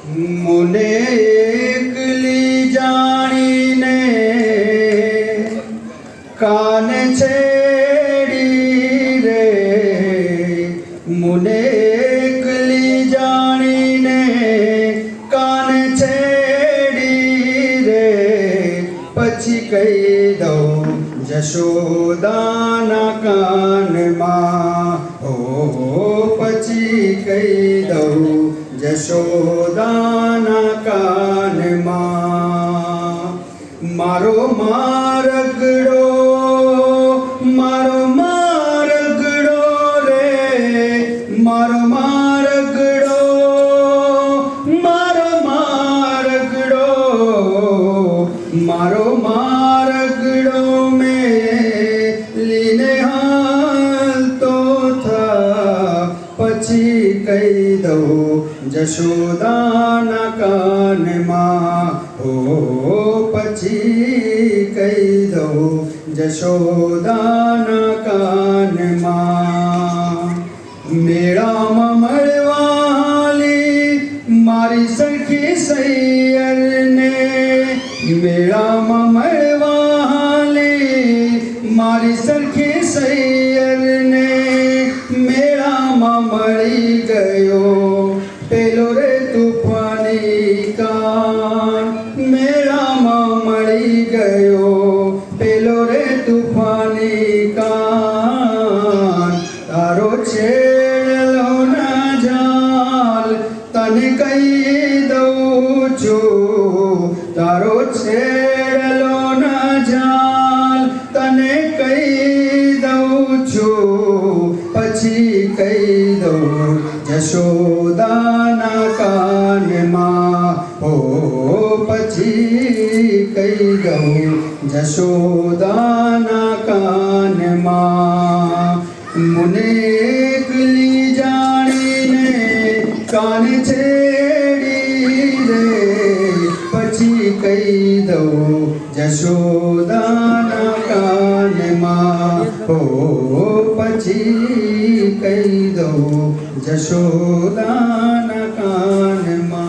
मुने एकली जाणीने कान छेड़ी रे, मुने एकली जाणीने कान छेड़ी रे, पछी कही दऊं जशोदाना कान मां, ओ पछी कही दऊं जशोदाना कान मां। मारो मारगड़ो रे, मारो मारगड़ो में लीने हाल तो था, पछी कही दो जशोदाना कान मां, ओ पछी कही दो जशोदाना कान मां। मेरा ममड़वाली मारी सखी सैयर ने, मेरा ममड़वाली मारी सखी सैयर ने, मेरा ममड़ी गयो पेलो रे तूफानी कान, मेरा ममड़ी गयो पेलो रे तूफानी कान। तारो छेड़लो न जाल तने कही दऊं छो, तारो छेड़लो न जाल तने कही दऊं छो, पछी कही दऊं जशोदाना कान मां, ओ पछी कही दऊं जशोदाना कान मां। मुने एकली जाणीने कान छेड़ी रे, पछी कही दऊं जशोदाना कान मां, ओ पछी कही दऊं जशोदाना कान मां।